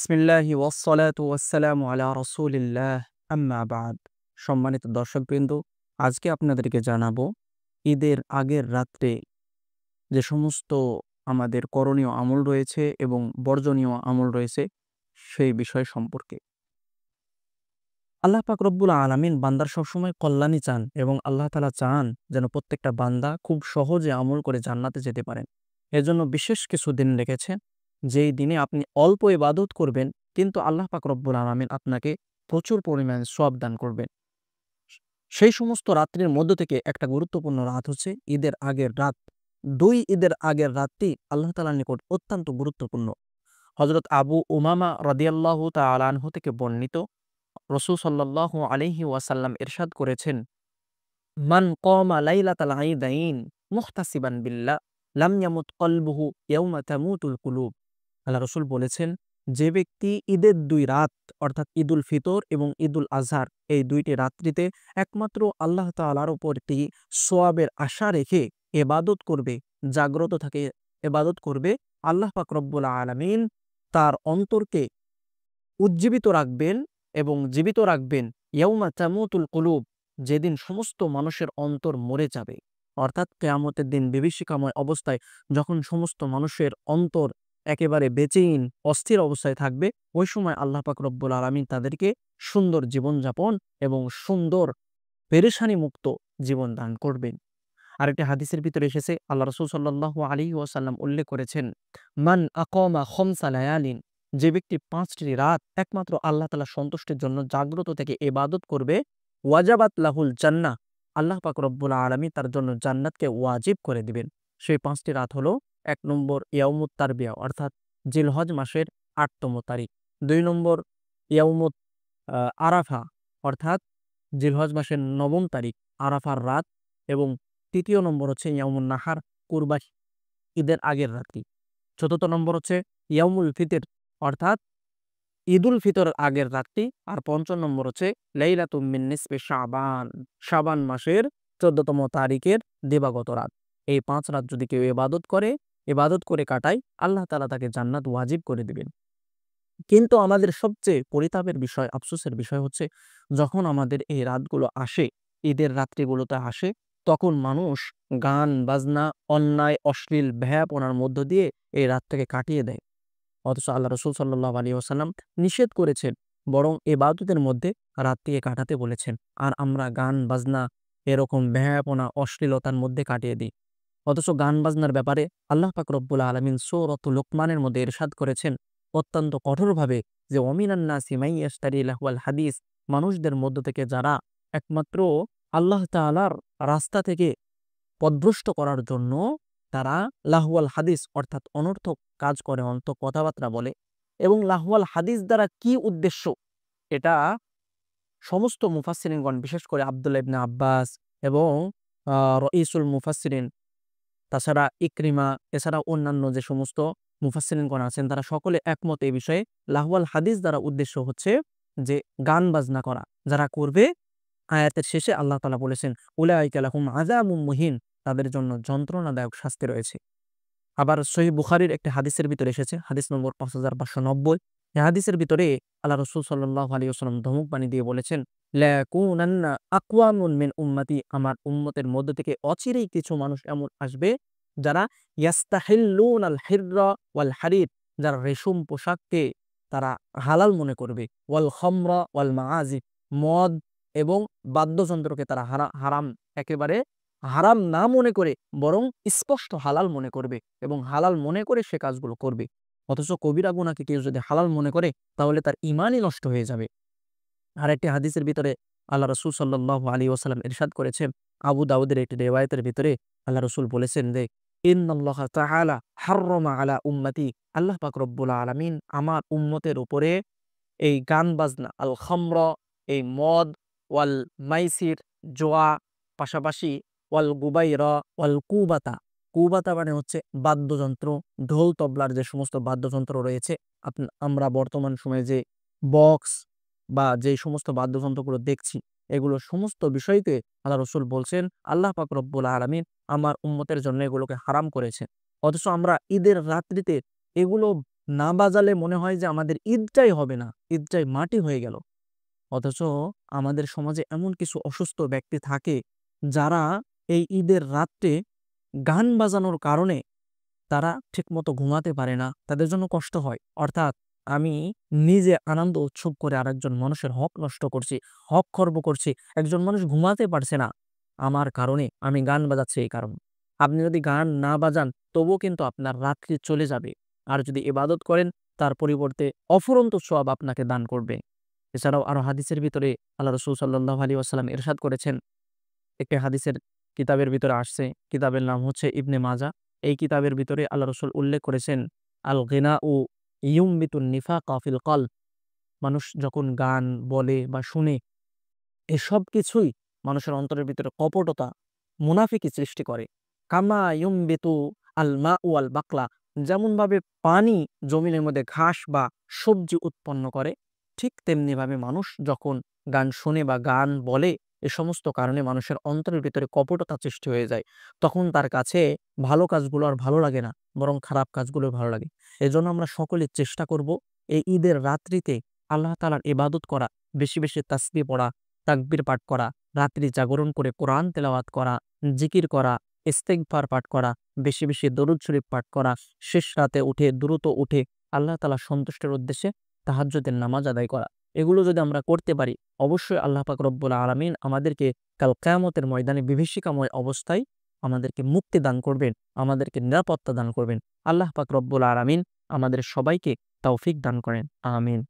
বিসমিল্লাহি ওয়াসসালাতু ওয়াসসালামু আলা রাসূলিল্লাহ আম্মা বাদ। সম্মানিত দর্শকবৃন্দ, আজকে আপনাদেরকে জানাবো ঈদের আগের রাত্রে যে সমস্ত আমাদের করণীয় আমল রয়েছে এবং বর্জনীয় আমল রয়েছে সেই বিষয় সম্পর্কে। আল্লাহ পাক রব্বুল আলামিন বান্দার সবসময় কল্যাণই চান এবং আল্লাহ তাআলা চান যেন প্রত্যেকটা বান্দা খুব সহজে আমল করে জান্নাতে যেতে পারেন। এজন্য বিশেষ কিছু দিন রেখেছেন, যেই দিনে আপনি অল্প ইবাদত করবেন কিন্তু আল্লাহ পাক রব্বুল আলামিন আপনাকে প্রচুর পরিমাণে সওয়াব দান করবেন। সেই সমস্ত রাত্রির মধ্য থেকে একটা গুরুত্বপূর্ণ রাত হচ্ছে ঈদের আগের রাত। ২ ঈদের আগের রাতটি আল্লাহ তাআলার নিকট অত্যন্ত গুরুত্বপূর্ণ। হযরত আবু উমামা রাদিয়াল্লাহু তাআলা আনহু থেকে বর্ণিত, রাসূল সাল্লাল্লাহু আলাইহি ওয়াসাল্লাম ইরশাদ করেছেন, মান কমা লাইলাতাল ঈদাইন মুহতাসিবান বিল্লাহ লাম ইয়ামুত কলবুহু ইয়াওমা তামুতুল কুলুব। আল্লাহ রাসূল বলেছেন, যে ব্যক্তি ঈদের ২ রাত অর্থাৎ ঈদুল ফিতর এবং ঈদুল আজহার এই ২টি রাত্রিতে একমাত্র আল্লাহ তাআলার উপর একটি সওয়াবের আশা রেখে ইবাদত করবে, জাগ্রত থাকে ইবাদত করবে, আল্লাহ পাক রব্বুল আলামিন তার অন্তরকে উজ্জীবিত রাখবেন এবং জীবিত রাখবেন ইয়াউমা তামুতুল কুলুব, যেদিন সমস্ত মানুষের অন্তর মরে যাবে। অর্থাৎ কিয়ামতের দিন বিভীষিকাময় অবস্থায় যখন সমস্ত মানুষের অন্তর একেবারে বেচেইন অস্থির অবস্থায় থাকবে, ওই সময় আল্লাহ পাক রব্বুল আলামিন তাদেরকে সুন্দর জীবনযাপন এবং সুন্দর পেরেশানি মুক্ত জীবন দান করবেন। আরেকটি হাদিসের ভিতরে এসেছে, আল্লাহ রাসূল সাল্লাল্লাহু আলাইহি ওয়াসাল্লাম উল্লেখ করেছেন, মান আকামা খামসা লায়ালিন, যে ব্যক্তি ৫টি রাত একমাত্র আল্লাহ তাআলার সন্তুষ্টির জন্য জাগ্রত থেকে ইবাদত করবে, ওয়াজাবাত লাহুল জান্নাহ, আল্লাহ পাক রব্বুল আলামিন তার জন্য জান্নাতকে ওয়াজিব করে দিবেন। সেই ৫টি রাত হলো ১ নম্বর ইয়াউমুত তারবিয়া অর্থাৎ জিলহজ মাসের ৮তম তারিখ, ২ নম্বর ইয়াউমুত আরাফা অর্থাৎ জিলহজ মাসের ৯ম তারিখ আরাফার রাত, এবং ৩য় নম্বর হচ্ছে ইয়াউমুন নাহার কুরবানি ঈদের আগের রাত্রি। ৪র্থ নম্বর হচ্ছে ইয়াউমুল ফিতর অর্থাৎ ঈদুল ফিতরের আগের রাতটি। আর ৫ম নম্বর হচ্ছে লাইলাতুম মিন নিসফি শাবান, শাবান মাসের ১৪তম তারিখের দিবাগত রাত। এই ৫ রাত যদি কেউ ইবাদত করে কাটায়, আল্লাহ তাআলা তাকে জান্নাত ওয়াজিব করে দিবেন। কিন্তু আমাদের সবচেয়ে পরিতাপের বিষয়, আফসোসের বিষয় হচ্ছে, যখন আমাদের এই রাতগুলো আসে, ঈদের রাত্রিগুলোতে আসে, তখন মানুষ গান বাজনা, অন্যায় অশ্লীল বেহায়াপনার মধ্য দিয়ে এই রাতটাকে কাটিয়ে দেয়। অথচ আল্লাহ রাসূল সাল্লাল্লাহু আলাইহি ওয়াসাল্লাম নিষেধ করেছেন, বরং ইবাদতের মধ্যে রাতটিকে কাটাতে বলেছেন। আর আমরা গান বাজনা, এরকম বেহায়াপনা অশ্লীলতার মধ্যে কাটিয়ে দিই। অথচ গান বাজনার ব্যাপারে আল্লাহ পাক রব্বুল আলামিন সূরাতুল লোকমানের মধ্যে ইরশাদ করেছেন অত্যন্ত কঠোরভাবে, যে ওয়ামিনান নাসি মাই ইয়াশতারি লাহওয়াল হাদিস, মানুষদের মধ্য থেকে যারা একমাত্র আল্লাহ তাআলার রাস্তা থেকে পথভ্রষ্ট করার জন্য তারা লাহওয়াল হাদিস অর্থাৎ অনর্থক কাজ করে, অনর্থক কথাবার্তা বলে। এবং লাহওয়াল হাদিস দ্বারা কি উদ্দেশ্য, এটা সমস্ত মুফাসসিরিনগণ বিশেষ করে আব্দুল্লাহ ইবনে আব্বাস এবং রঈসুল মুফাসসিরিন, তাছাড়া ইকরিমা, এছাড়া অন্যান্য যে সমস্ত মুফাসসিরিনগণ আছেন, তারা সকলে একমত এই বিষয়ে। লাহওয়াল হাদিস দ্বারা উদ্দেশ্য হচ্ছে যে গান বাজনা করা যারা করবে, আয়াতের শেষে আল্লাহ তাআলা বলেছেন, উলাইকা লাহুম আযাবুম মুহিন, তাদের জন্য যন্ত্রণাদায়ক শাস্তি রয়েছে। আবার সহিহ বুখারীর একটি হাদিসের ভিতরে এসেছে, হাদিস নম্বর ৫৫৯০। এই হাদিসের ভিতরে আল্লাহ রাসূল সাল্লাল্লাহু আলাইহি ওয়াসাল্লাম ধমক বাণী দিয়ে বলেছেন, লা ইয়াকুনান্না আকওয়ামুন মিন উম্মতি, আমার উম্মতের মধ্য থেকে অচিরেই কিছু মানুষ এমন আসবে যারা ইয়াস্তাহিল্লুনাল হিররা ওয়াল হারির, যারা রেশম পোশাককে তারা হালাল মনে করবে, ওয়াল খামরা ওয়াল মাআজিফ, মদ এবং বাদ্যযন্ত্রকে তারা হারাম, একেবারে হারাম না মনে করে বরং স্পষ্ট হালাল মনে করবে এবং হালাল মনে করে সে কাজগুলো করবে। অথচ কবিরা গুনাহকে কেউ যদি হালাল মনে করে, তাহলে তার ঈমানই নষ্ট হয়ে যাবে। আরেকটি হাদিসের ভিতরে আল্লাহ রাসূল সাল্লাল্লাহু আলাইহি ওয়াসাল্লাম ইরশাদ করেছেন, আবু দাউদের একটি রিওয়ায়াতের ভিতরে আল্লাহ রাসূল বলেছেন যে, ইন্নাল্লাহা তাআলা হাররামা আলা উম্মতি, আল্লাহ পাক রব্বুল আলামিন আমার উম্মতের উপরে এই গান বাজনা, আল খামরা, এই মদ, ওয়াল মাইসির, জুয়া, পাশাপাশি ওয়াল গুবাইরা ওয়াল কুবাতা, কুবাতা মানে হচ্ছে বাদ্যযন্ত্র, ঢোল তবলার যে সমস্ত বাদ্যযন্ত্র রয়েছে, আমরা বর্তমান সময়ে যে বক্স বা যে সমস্ত বাদ্যযন্ত্রগুলো দেখছি, এগুলো সমস্ত বিষয়কে আল্লাহ রাসূল বলছেন, আল্লাহ পাক রব্বুল আলামিন আমার উম্মতের জন্য এগুলোকে হারাম করেছেন। অথচ আমরা ঈদের রাত্রিতে এগুলো না বাজালে মনে হয় যে আমাদের ঈদটাই হবে না, ঈদটাই মাটি হয়ে গেল। অথচ আমাদের সমাজে এমন কিছু অসুস্থ ব্যক্তি থাকে যারা এই ঈদের রাত্রে গান বাজানোর কারণে তারা ঠিকমতো ঘুমাতে পারে না, তাদের জন্য কষ্ট হয়। অর্থাৎ আমি নিজে আনন্দ উৎসব করে আরেকজন মানুষের হক নষ্ট করছি, হক খর্ব করছি। একজন মানুষ ঘুমাতে পারছে না আমার কারণে, আমি গান বাজাচ্ছি এই কারণে। আপনি যদি গান না বাজান তবুও কিন্তু আপনার রাত্রি চলে যাবে। আর যদি ইবাদত করেন তার পরিবর্তে অফুরন্ত সওয়াব আপনাকে দান করবে। এছাড়াও আরো হাদিসের ভিতরে আল্লাহ রাসূল সাল্লাল্লাহু আলাইহি ওয়াসাল্লাম ইরশাদ করেছেন, একটি হাদিসের কিতাবের ভিতরে আসছে, কিতাবের নাম হচ্ছে ইবনে মাজাহ। এই কিতাবের ভিতরে আল্লাহ রাসূল উল্লেখ করেছেন, আল গিনাউ ইউমবিতুন নিফাকা ফিল কলব। মানুষ যখন গান বলে বা শুনে, এসব কিছুই মানুষের অন্তরের ভিতরে কপটতা, মুনাফিকি সৃষ্টি করে। কামা ইউমবিতু আল মাউ ওয়াল বাকলা, যেমনভাবে পানি জমিনের মধ্যে ঘাস বা সবজি উৎপন্ন করে, ঠিক তেমনিভাবে মানুষ যখন গান শুনে বা গান বলে, এ সমস্ত কারণে মানুষের অন্তরের ভিতরে কপটতা সৃষ্টি হয়ে যায়। তখন তার কাছে ভালো কাজগুলো আর ভালো লাগে না, বরং খারাপ কাজগুলো ভালো লাগে। এজন্য আমরা সকলে চেষ্টা করব এই ঈদের রাত্রিতে আল্লাহ তাআলার ইবাদত করা, বেশি বেশি তাসবিহ পড়া, তাকবীর পাঠ করা, রাত্রি জাগরণ করে কোরআন তেলাওয়াত করা, জিকির করা, ইস্তেগফার পাঠ করা, বেশি বেশি দরুদ শরীফ পাঠ করা, শেষ রাতে উঠে দ্রুত উঠে আল্লাহ তাআলা সন্তুষ্টির উদ্দেশ্যে তাহাজ্জুদের নামাজ আদায় করা। এগুলো যদি আমরা করতে পারি, অবশ্যই আল্লাহ পাক রব্বুল আলামিন আমাদেরকে কাল কিয়ামতের ময়দানে বিভীষিকাময় অবস্থায় আমাদেরকে মুক্তি দান করবেন, আমাদেরকে নিরাপত্তা দান করবেন। আল্লাহ পাক রব্বুল আলামিন আমাদের সবাইকে তৌফিক দান করেন। আমিন।